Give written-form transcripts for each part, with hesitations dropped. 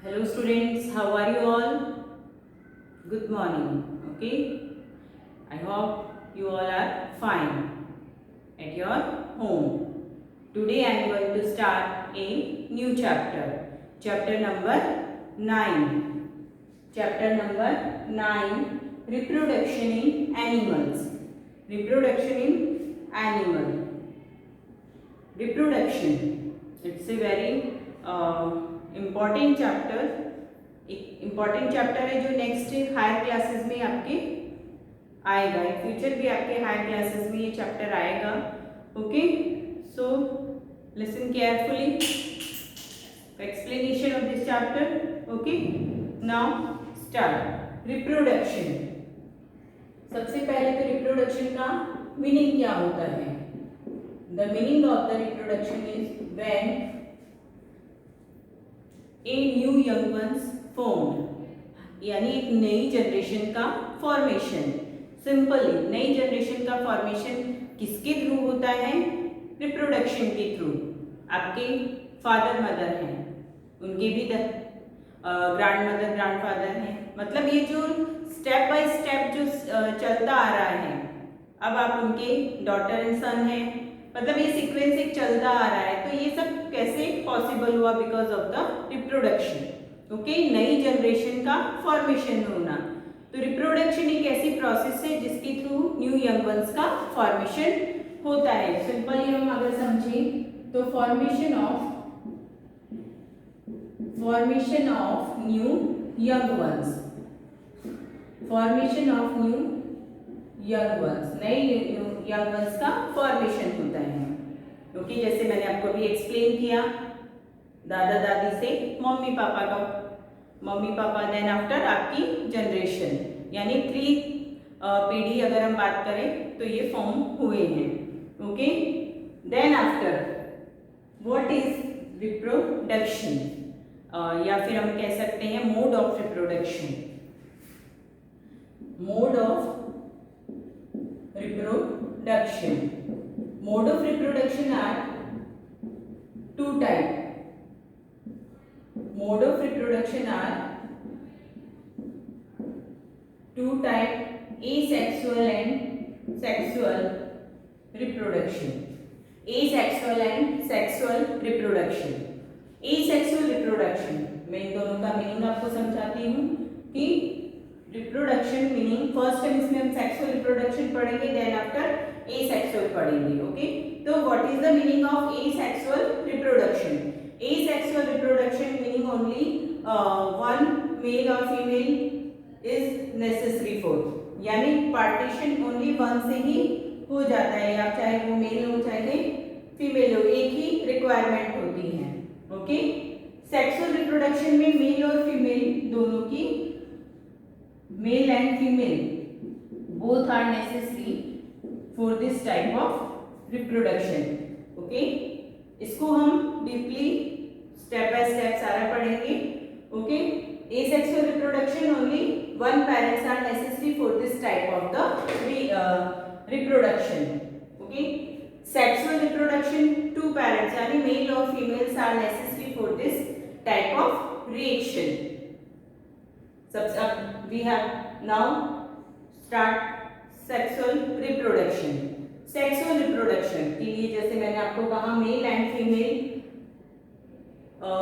Hello students, how are you all? Good morning. Okay, I hope you all are fine at your home. Today I am going to start a new chapter. Chapter number 9. Chapter number 9, Reproduction in Animals. Reproduction in animal. Reproduction. It's a very important chapter. एक important chapter है जो next higher classes में आपके आएगा, in future भी आपके higher classes में ये चैप्टर आएगा. Okay, so listen carefully explanation of this chapter. Okay, now start. Reproduction. सबसे पहले तो रिप्रोडक्शन का मीनिंग क्या होता है? The meaning of the reproduction is when a new young once formed, यानी एक नई जनरेशन का फॉर्मेशन. सिंपली नई जनरेशन का फॉर्मेशन किसके थ्रू होता है? रिप्रोडक्शन के थ्रू. आपके फादर मदर हैं, उनके भी ग्रैंड मदर ग्रैंड फादर हैं. मतलब ये जो स्टेप बाय स्टेप जो चलता आ रहा है, अब आप उनके डॉटर एंड सन हैं, मतलब ये सीक्वेंस एक चलता आ रहा है. तो ये सब कैसे पॉसिबल हुआ? Because of the reproduction. Okay, नई जनरेशन का फॉर्मेशन होना. तो रिप्रोडक्शन एक ऐसी प्रोसेस है जिसके थ्रू न्यू यंग वंस का फॉर्मेशन होता है. सिंपली हम अगर समझें तो formation of new young once. Formation of new young once, नए यंग वंस का फॉर्मेशन होता है. ओके, जैसे मैंने आपको अभी एक्सप्लेन किया, दादा दादी से मम्मी पापा का, मम्मी पापा देन आफ्टर आपकी जनरेशन, यानी 3 पीढ़ी अगर हम बात करें तो ये फॉर्म हुए हैं. Okay, then after what is reproduction, या फिर हम कह सकते हैं mode of reproduction. Mode of reproduction. Mode of reproduction are 2 type. Mode of reproduction are 2 type: asexual and sexual reproduction. Asexual and sexual reproduction. Asexual reproduction मैं इन दोनों का meaning आपको समझाती हूँ कि रिप्रोडक्शन मीनिंग फर्स्ट टाइम इसमें हम sexual reproduction पढ़ेंगे, देन आफ्टर एसेक्सुअल पढ़ेंगे. ओके, तो what is the meaning of asexual reproduction? Asexual reproduction meaning only one male और फीमेल इज नेसेसरी फॉर, यानी पार्टीशन ओनली वन से ही हो जाता है, या चाहे वो मेल हो चाहे फीमेल हो, एक ही रिक्वायरमेंट होती है. ओके, सेक्सुअल रिप्रोडक्शन में मेल और फीमेल दोनों की, male and female both are necessary for this type of reproduction. Okay, इसको हम डीपली स्टेप बाय स्टेप सारा पढ़ेंगे. Okay, asexual reproduction only one parents are necessary for this type of the reproduction. Okay, sexual reproduction 2 parents यानी male और females are necessary for this type of reaction. We have now start sexual reproduction. Sexual reproduction के लिए जैसे मैंने आपको कहा mail and female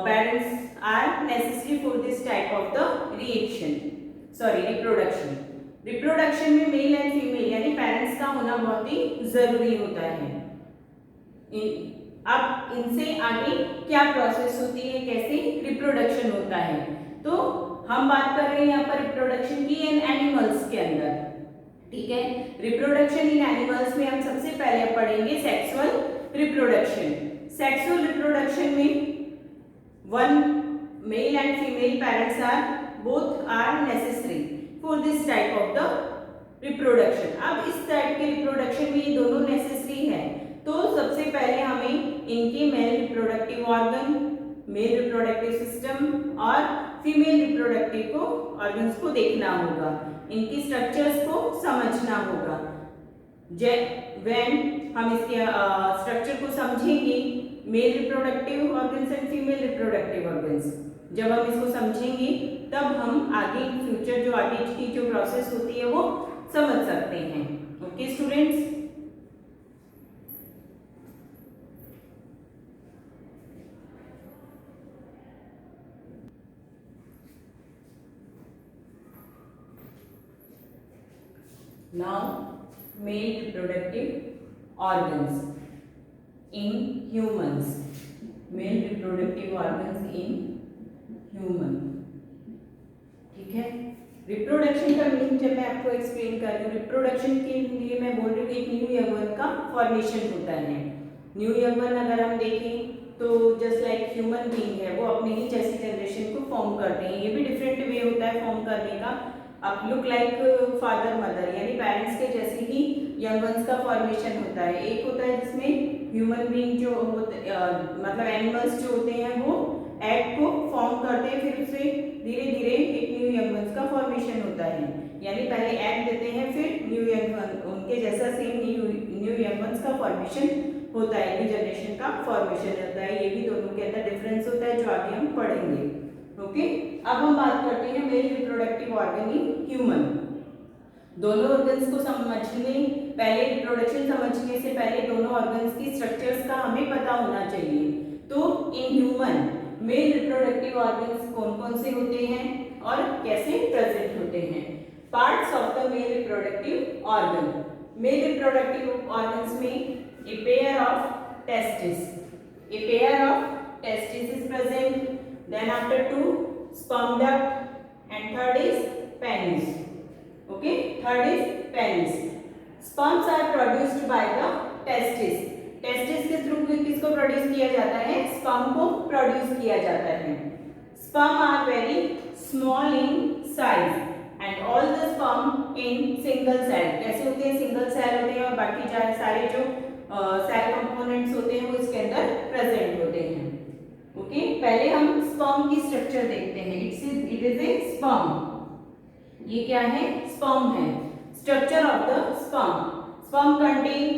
parents are necessary for this type of the reproduction. Reproduction में mail and female यानी parents का होना बहुत ही जरूरी होता है. अब इनसे आगे क्या प्रोसेस होती है, कैसे रिप्रोडक्शन होता है, तो हम बात कर रहे हैं यहाँ पर रिप्रोडक्शन की इन एनिमल्स के अंदर. ठीक है, रिप्रोडक्शन इन एनिमल्स में हम सबसे पहले पढ़ेंगे सेक्सुअल रिप्रोडक्शन. सेक्सुअल रिप्रोडक्शन में one male and female parents are both are necessary for this type of the reproduction. अब इस टाइप के रिप्रोडक्शन में ये दोनों नेसेसरी है, तो सबसे पहले हमें इनके mail reproductive organ, male reproductive system और फीमेल रिप्रोडक्टिव ऑर्गन्स को देखना होगा, इनकी स्ट्रक्चर्स को समझना होगा. व्हेन हम इसके स्ट्रक्चर को समझेंगे, mail reproductive organs and female reproductive organs, जब हम इसको समझेंगे तब हम आगे फ्यूचर जो आगे की जो प्रोसेस होती है वो समझ सकते हैं। Okay students, now male reproductive organs in humans, male reproductive organs in human। ठीक है, रिप्रोडक्शन का मीनिंग जब मैं आपको एक्सप्लेन कर रही हूँ, रिप्रोडक्शन के लिए मैं बोल रही हूँ एक न्यू यंगवन का फॉर्मेशन होता है। न्यू यंगवन अगर हम देखें तो जस्ट लाइक ह्यूमन बीइंग है, वो अपने ही जैसी जनरेशन को फॉर्म करते हैं। ये भी डिफरेंट वे होता है फॉर्म करने का। आप लुक लाइक फादर मदर यानी पेरेंट्स के जैसे ही यंग वंस का फॉर्मेशन होता है। एक होता है जिसमें ह्यूमन बीइंग जो होते मतलब एनिमल्स जो होते हैं वो एग को फॉर्म करते हैं, फिर उससे धीरे धीरे एक न्यू यंग वंस का फॉर्मेशन होता है। यानी पहले एग देते हैं, फिर न्यू यंग वंस उनके जैसा सेम न्यू यंग वंस का फॉर्मेशन होता है, न्यू जनरेशन का फॉर्मेशन होता है। ये भी दोनों के अंदर डिफरेंस होता है जो आगे हम पढ़ेंगे। ओके, अब हम बात करते हैं male reproductive organ in human. दोनों ऑर्गन्स को समझने पहले, रिप्रोडक्शन समझने से पहले दोनों ऑर्गन्स की स्ट्रक्चर्स का हमें पता होना चाहिए। तो in human male reproductive organs कौन कौन से होते हैं और कैसे प्रेजेंट होते हैं। Parts of the male reproductive organ. Male reproductive organs में a pair of testis, a pair of testes is present, then after two sperm duct and third is penis। Okay, third is penis। sperms are produced by the testes। testes के through किसको produce किया जाता है, sperm को produce किया जाता है। sperm are very small in size and all the sperm in single cell। कैसे होते हैं, सिंगल सेल होते हैं और बाकी सारे जो सेल कंपोनेंट्स होते हैं वो इसके अंदर प्रेजेंट होते हैं। ओके, पहले हम स्पर्म की स्ट्रक्चर देखते हैं। It is a sperm. ये क्या है, स्पर्म है। Structure of the sperm. Sperm contain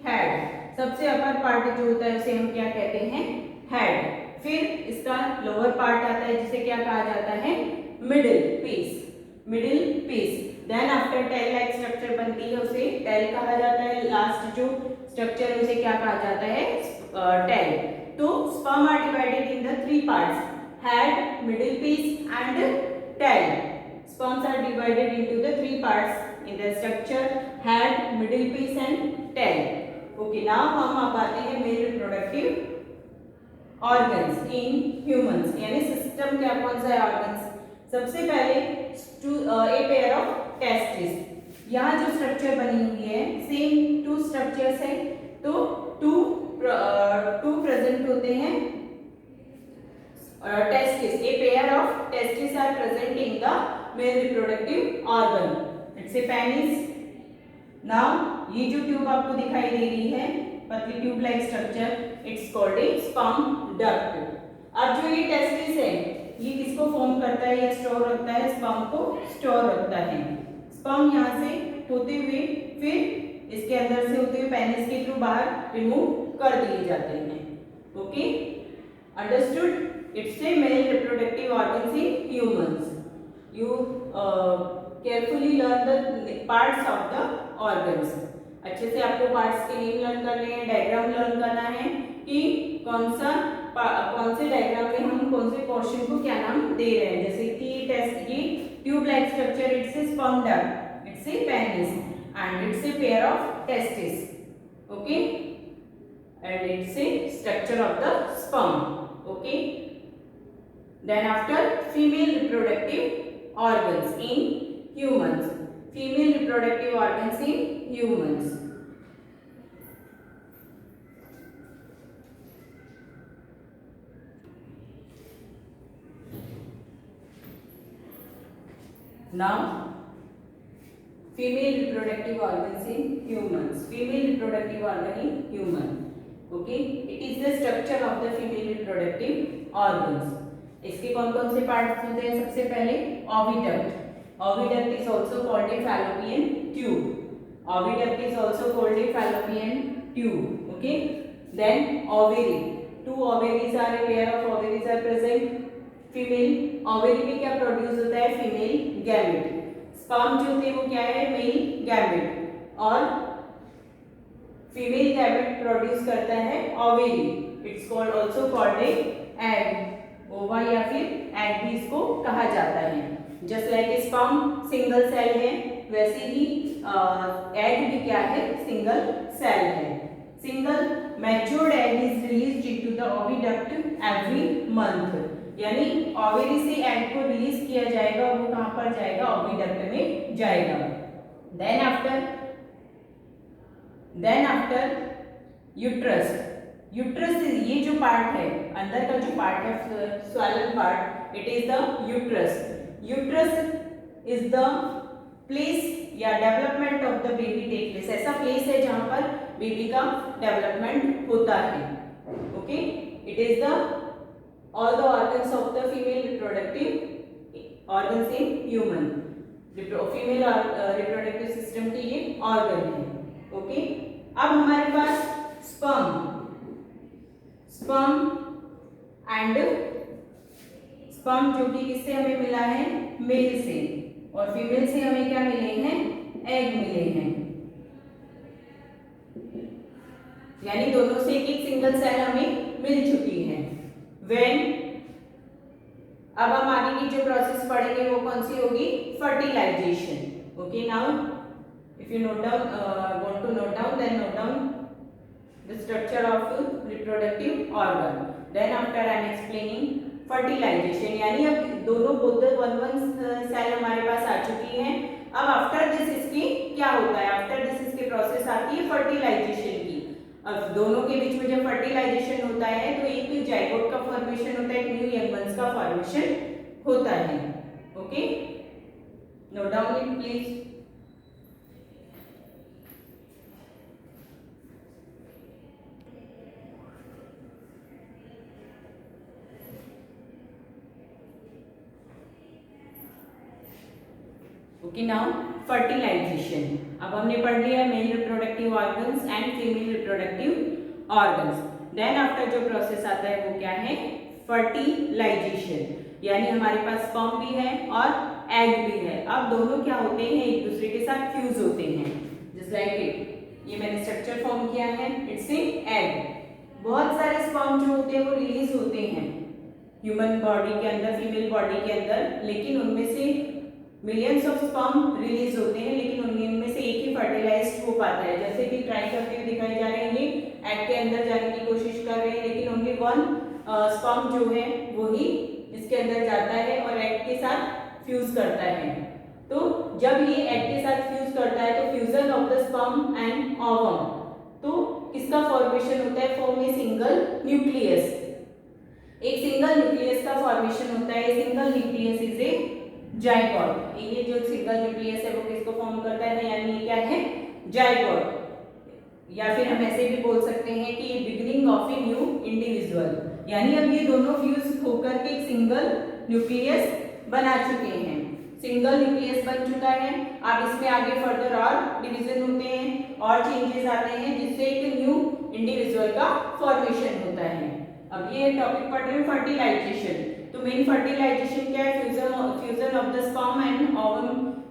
head. सबसे अपर पार्ट जो होता है उसे हम क्या कहते हैं, हेड। फिर इसका लोअर पार्ट आता है जिसे क्या कहा जाता है, middle piece. Middle piece. Then after tail like structure बनती है उसे टेल कहा जाता है। लास्ट जो स्ट्रक्चर है उसे क्या कहा जाता है, टेल। तो sperm are divided in the three parts, head, middle piece and tail. Sperms are divided into the three parts in the structure, head, middle piece and tail. Okay, now हम अब आते हैं male reproductive organs in humans, यानी system क्या कौन सा है organs. सबसे पहले ए पेयर ऑफ टेस्टिस। यहाँ जो स्ट्रक्चर बनी हुई है सेम टू स्ट्रक्चर्स है, तो टू प्रेजेंट होते हैं testis. A pair of testis are present in the male reproductive organ. It's a penis. Now ये जो ट्यूब आपको दिखाई दे रही है, पतली tube like structure, it's called a sperm duct. अब जो ये टेस्टिस है ये किसको फॉर्म करता है या स्टोर रखता है, स्पर्म को स्टोर रखता है। स्पर्म यहाँ से होते हुए फिर इसके अंदर से होते हुए पेनिस के थ्रू बाहर रिमूव कर दिए जाते हैं। Okay, understood. It's a mail reproductive organs in humans. You carefully learn the parts of the organs. अच्छे से आपको पार्ट्स के नेम लर्न करने हैं, डायग्राम लर्न करना है कि कौन से डायग्राम में हम कौन से पोर्शन को क्या नाम दे रहे हैं। जैसे कि टेस्ट ये tube like structure, it's a sperm duct, it's a penis and it's a pair of testis. Okay, and it's a structure of the sperm. Okay, then after female reproductive organs in humans. Female reproductive organs in humans. Now, female reproductive organs in humans. Female reproductive organ in human. Okay, it is the structure of the female reproductive organs. इसके कौन कौन से parts होते हैं, सबसे पहले oviduct. Oviduct is also called a fallopian tube. Oviduct is also called a fallopian tube. Okay, then ovary. Two ovaries are a pair of ovaries are present. Female ovary में क्या प्रोड्यूस होता है, female gamete. Sperm जो होते हैं वो क्या है, मेल गैमेट, और फीमेल गैमेट प्रोड्यूस करता है ovary, it's called also called egg, ova या फिर एग भी इसको कहा जाता है। Just like sperm single cell है, वैसे ही एग भी क्या है, सिंगल सेल है। Single matured egg is released into the oviduct every month, यानी ओवरी से एग को रिलीज किया जाएगा, वो कहां पर जाएगा, ओविडक्ट में जाएगा। देन आफ्टर यूट्रस, यूट्रस ये जो पार्ट है, अंदर का जो पार्ट है swollen part, it is the uterus. Uterus is the place या development of the baby take place, ऐसा प्लेस है जहां पर बेबी का डेवलपमेंट होता है। Okay, it is the all the organs of the female reproductive organs in human, female reproductive system के ये ऑर्गन है। ओके, अब हमारे पास स्पर्म एंड स्पर्म जो कि किससे हमें मिला है, मेल से, और फीमेल से हमें क्या मिले हैं, एग मिले हैं, यानी दोनों से एक सिंगल सेल हमें मिल चुकी है। अब हम आगे की जो प्रोसेस पढ़ेंगे वो कौन सी होगी, fertilization. Okay, now if you want to note down, then note down the structure of reproductive organ. Then after I am explaining fertilization, यानी अब दोनों बोथ वन सेल हमारे पास आ चुकी हैं। अब आफ्टर दिस इसकी क्या होता है, आफ्टर दिस इसकी प्रोसेस आती है फर्टिलाइजेशन की। अब दोनों के बीच में जब फर्टिलाइजेशन होता है तो एक जाइगोट का फॉर्मेशन होता है, एक न्यू यंग वंस का फॉर्मेशन होता है। Okay, note down it please. Okay, now fertilization. अब हमने पढ़ लिया male reproductive organs and female reproductive organs. Then after जो प्रोसेस आता है वो क्या है, फर्टिलाइजेशन, यानी हमारे पास स्पर्म भी है और एग भी है। अब दोनों क्या होते हैं, एक दूसरे के साथ फ्यूज होते हैं, जस्ट लाइक इट। ये मैंने स्ट्रक्चर फॉर्म किया है, इट्स एन एग। बहुत सारे स्पर्म जो होते हैं वो रिलीज होते हैं ह्यूमन बॉडी के अंदर, फीमेल बॉडी के अंदर, लेकिन उनमें से मिलियंस ऑफ स्पर्म रिलीज होते हैं, लेकिन उनमें से एक ही फर्टिलाइज्ड हो पाता है। जैसे कि ट्राई करते हुए दिखाई जा रहे हैं, ये एग के अंदर जाने की कोशिश कर रहे हैं, लेकिन ओनली वन स्पर्म जो है वो ही इसके अंदर जाता है और एग के साथ फ्यूज करता है। तो जब ये एग के साथ फ्यूज करता है तो fusion of the sperm and ovum, तो किसका फॉर्मेशन होता है, फॉर्म ए सिंगल न्यूक्लियस, एक सिंगल न्यूक्लियस का फॉर्मेशन होता है। Single nucleus is a zygote. ये जो सिंगल न्यूक्लियस है वो किसको फॉर्म करता है, यानी ये क्या है, जाइगोट, या फिर हम ऐसे भी बोल सकते हैं कि beginning of a new individual, यानी अब ये दोनों फ्यूज होकर के एक सिंगल न्यूक्लियस बना चुके हैं। सिंगल न्यूक्लियस बन चुका है। अब इसमें आगे फर्दर और डिवीजन होते हैं और चेंजेस आते हैं, जिससे एक न्यू इंडिविजुअल का फॉर्मेशन होता है। अब ये टॉपिक पढ़ रहे हैं फर्टिलाइजेशन। तो मेन फर्टिलाइजेशन क्या है, fusion of the sperm and ovum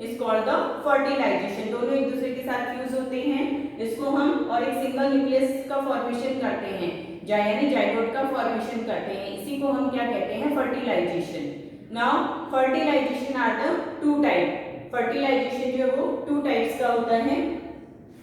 is called the fertilization. दोनों एक दूसरे के साथ फ्यूज होते हैं, इसको हम और एक सिंगल न्यूक्लियस का फॉर्मेशन करते हैं, यानी जाइगोट का फॉर्मेशन करते हैं। इसी को हम क्या कहते हैं, fertilization. Now fertilization are the two type. Fertilization जो है वो टू टाइप्स का होता है,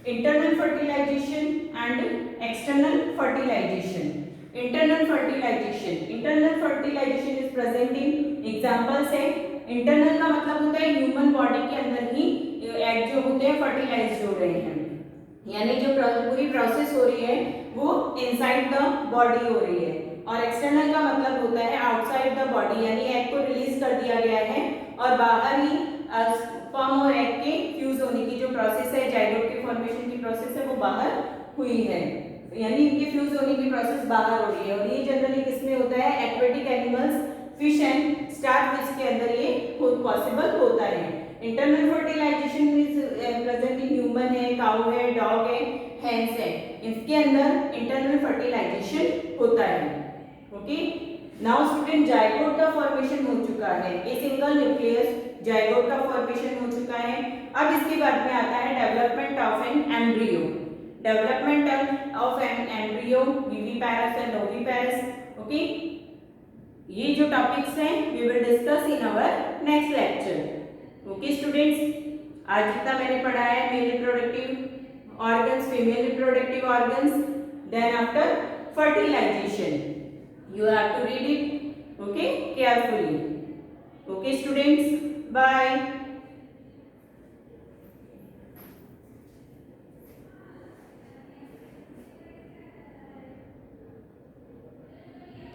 internal fertilization and external fertilization. Internal fertilization is present in examples है। इंटरनल का मतलब होता है ह्यूमन बॉडी के अंदर ही एग जो होते हैं फर्टिलाइज हो रहे हैं, यानी जो पूरी प्रोसेस हो रही है वो इनसाइड द बॉडी हो रही है। और एक्सटर्नल का मतलब होता है आउटसाइड द बॉडी, यानी एग को रिलीज कर दिया गया है और बाहर ही स्पर्म और एग के फ्यूज होने की जो प्रोसेस है, जाइगोट के फॉर्मेशन की प्रोसेस है, वो बाहर हुई है, यानी इनके फ्यूज होने की प्रोसेस बाहर हो रही है। और ये जनरली किसमें होता है, aquatic animals, fish and starfish के अंदर ये पॉसिबल होता है। Internal fertilization is present in human है, काऊ है, डॉग है, हैंस है, इसके अंदर इंटरनल फर्टिलाइजेशन होता है। ओके, नाउ स्टूडेंट जाइगोट का फॉर्मेशन हो चुका है, ए सिंगल न्यूक्लियस जाइगोट का फॉर्मेशन हो चुका है। अब इसके बाद में आता है development of an embryo. Development of an embryo, viviparous and oviparous. Okay, ये जो टॉपिक्स हैं we will discuss in our next lecture. Okay students, आज जितना मैंने पढ़ा है male reproductive organs, female reproductive organs, then after fertilization you have to read it, okay, carefully. Okay students, bye.